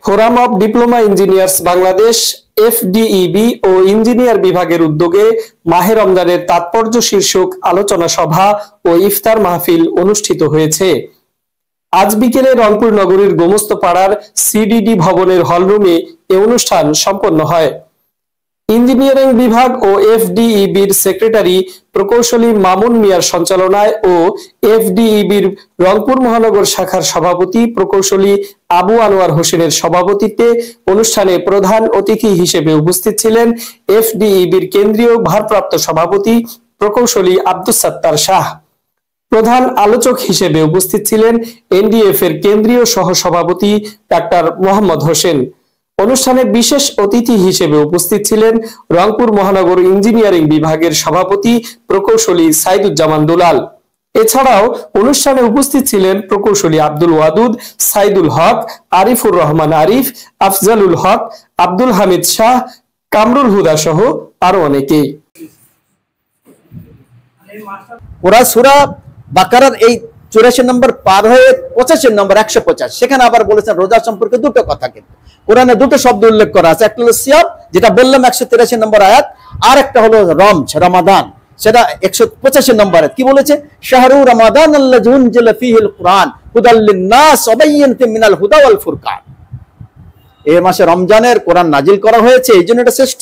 Forum of diploma engineers Bangladesh FDEB ও engineer বিভাগের উদ্যোগে মাহে রমজানের তাৎপর্য শীর্ষক আলোচনা সভা ও ইফতার মাহফিল অনুষ্ঠিত হয়েছে। আজ বিকেলে রংপুর নগরীর গোমস্তাপাড়ার সিডিডি ভবনের হলরুমে এ অনুষ্ঠান সম্পন্ন হয়। ইঞ্জিনিয়ারিং বিভাগ ও এফডিইবির সেক্রেটারি প্রকৌশলী মামুন মিয়ার সঞ্চালনায় ও এফডিইবির রংপুর মহানগর শাখার সভাপতি প্রকৌশলী আবু আনোয়ার হোসেনের সভাপতিত্বে অনুষ্ঠানে প্রধান অতিথি হিসেবে উপস্থিত ছিলেন এফডিইবির কেন্দ্রীয় ভারপ্রাপ্ত সভাপতি প্রকৌশলী আব্দুস সাত্তার শাহ। প্রধান আলোচক হিসেবে উপস্থিত ছিলেন এনডিএফ এর কেন্দ্রীয় সহসভাপতি ডাক্তার মোহাম্মদ হোসেন। অনুষ্ঠানে বিশেষ অতিথি হিসেবে উপস্থিত ছিলেন রংপুর মহানগর ইঞ্জিনিয়ারিং বিভাগের সভাপতি প্রকৌশলী সাইদুজ্জামান দুলাল। এছাড়াও অনুষ্ঠানে উপস্থিত ছিলেন প্রকৌশলী আব্দুল ওয়াদুদ, সাইদুল হক, আরিফুর রহমান আরিফ, আফজালুল হক, আব্দুল হামিদ শাহ, কামরুল হুদা সহ আরো অনেকেই। ওরা সূরা বাকারার এই 84 নম্বর পার হয়ে 85 নম্বর 150 সেখানে আবার বলেছেন রোজা সম্পর্কে দুটো কথা, কিন্তু কোরআনে দুটো শব্দ উল্লেখ করা আছে। একটা হলো সিয়াম, যেটা বললাম 183 নম্বর আয়াত, আর একটা হলো রমাদান, সেটা 185 নম্বর আয়াত। কি বলেছে? শাহরু রমাদান আল্লাযী উনজিলা ফীহিল কুরআন হুদাল লিন-নাস ওয়া বায়্যিনাতিন মিনাল হুদা ওয়াল ফুরকান। এই মাসে রমজানের কোরআন নাজিল করা হয়েছে, এই জন্য এটা শ্রেষ্ঠ।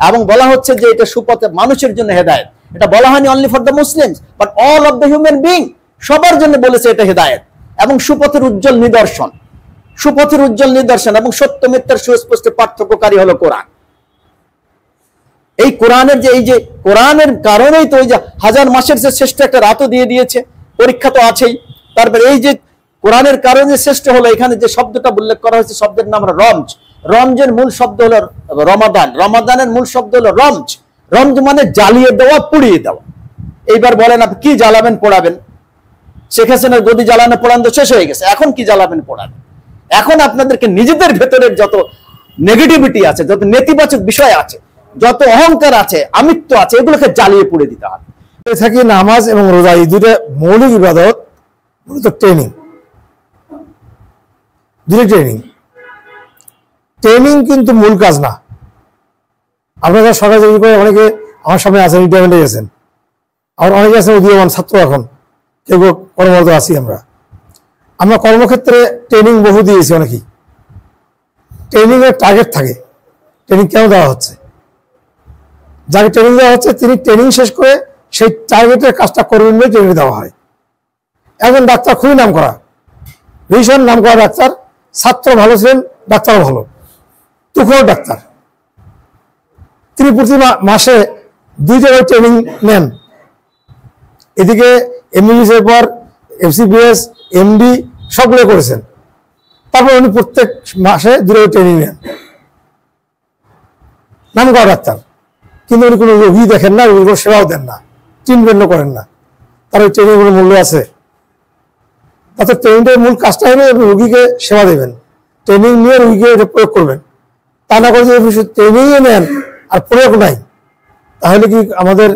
এবং বলা হচ্ছে যে এটা সুপথে মানুষের জন্য হেদায়েত। এটা বলা হয়নি only for the Muslims but all of the human being, সবার জন্য বলেছে এটা হেদায়েত এবং সুপথের উজ্জ্বল নিদর্শন। সুপথের উজ্জ্বল নিদর্শন এবং সত্য মিথ্যার সুস্পষ্ট পার্থক্যকারী হলো কোরআন। এই কোরআনের যে এই যে কোরআনের কারণেই তো ওই যে হাজার মাসের যে শ্রেষ্ঠ একটা রাতও দিয়ে দিয়েছে, পরীক্ষা তো আছেই। তারপরে এই যে কোরআনের কারণে শ্রেষ্ঠ হলো, এখানে যে শব্দটা উল্লেখ করা হয়েছে শব্দের নাম হলো রমজ। রমজের মূল শব্দ হলো রমাদান, রমাদানের মূল শব্দ হলো রমজ। রমজ মানে জ্বালিয়ে দেওয়া, পুড়িয়ে দেওয়া। এইবার বলেন আপনি কি জ্বালাবেন পোড়াবেন? শেখ হাসিনার গদি জ্বালানো পোড়ানো তো শেষ হয়ে গেছে, এখন কি জ্বালাবেন পোড়াবেন? এখন আপনাদেরকে নিজেদের ভেতরের যত নেগেটিভিটি আছে, যত নেতিবাচক বিষয় আছে, যত অহংকার আছে, আমিত্ব আছে, এগুলোকে জ্বালিয়ে পুড়ে দিতে হবে। থাকি নামাজ এবং রোজা, এই দুটো মৌলিক ইবাদত, মূলত ট্রেনিং, দুটো ট্রেনিং কিন্তু মূল কাজ না। আপনারা সরকারি চাকরি করে অনেকে আমার সামনে আছেন, রিটায়ারমেন্টে গেছেন, আর অনেকে আছেন উদীয়মান ছাত্র, এখন কেউ কর্মরত আছি। আমরা কর্মক্ষেত্রে ট্রেনিং বহু দিয়েছি অনেকেই। ট্রেনিং এর টার্গেট থাকে, ট্রেনিং কেন দেওয়া হচ্ছে? যাকে ট্রেনিং দেওয়া হচ্ছে তিনি ট্রেনিং শেষ করে সেই টার্গেটের কাজটা করবেন বলে ট্রেনিং দেওয়া হয়। একজন ডাক্তার খুবই নাম করা, ভীষণ নাম করা ডাক্তার, ছাত্র ভালো ছিলেন, ডাক্তারও ভালো, তুখোর ডাক্তার। তিনি প্রতি মাসে 2 জায়গায় ট্রেনিং নেন। এদিকে এমবিবিএস এর পর এফসিবিএস, এমডি সবগুলো করেছেন। তারপর উনি প্রত্যেক মাসে 2 জায়গায় ট্রেনিং নেন, নাম করা ডাক্তার। কিন্তু উনি কোনো রোগী দেখেন না, রোগীর সেবাও দেন না, ট্রিটমেন্টও করেন না। তার ওই ট্রেনিং কোনো মূল্য আছে? তাতে ট্রেনিংটার মূল কাজটা হলে রোগীকে সেবা দেবেন, ট্রেনিং নিয়ে রোগীকে প্রয়োগ করবেন। তা না করে যদি ট্রেনিংয়ে নেন আর প্রয়োগ নাই, তাহলে কি আমাদের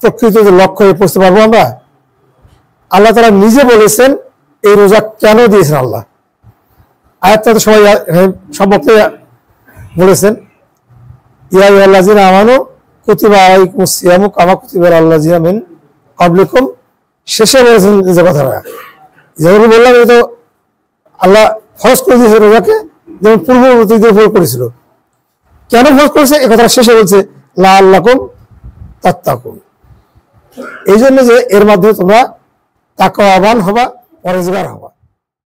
প্রকৃত যে লক্ষ্যে পৌঁছতে পারবো আমরা? আল্লাহ তাআলা নিজে বলেছেন এই রোজা কেন দিয়েছেন। আল্লাহ আয়াতটা তো সবাই সম্পর্কে বলেছেন, ইয়া আইয়ুহাল্লাযীনা আমানু কুতিবা আলাইকুমুস সিয়ামু কামা কুতিবা আলাল্লাযীনা মিন ক্বাবলিকুম। শেষে বলেছেন যে কথাটা, যেমন বললাম, এই তো আল্লাহ ফরজ করে দিয়েছে রোজাকে, যেমন পূর্ববর্তীদের উপর করেছিল। কেন ফরজ করেছে এ কথাটা শেষে বলছে লাআল্লাকুম তাত্তাকুন, এই জন্য যে এর মাধ্যমে তোমরা তাকওয়াবান হবা, পরহেজগার হবা।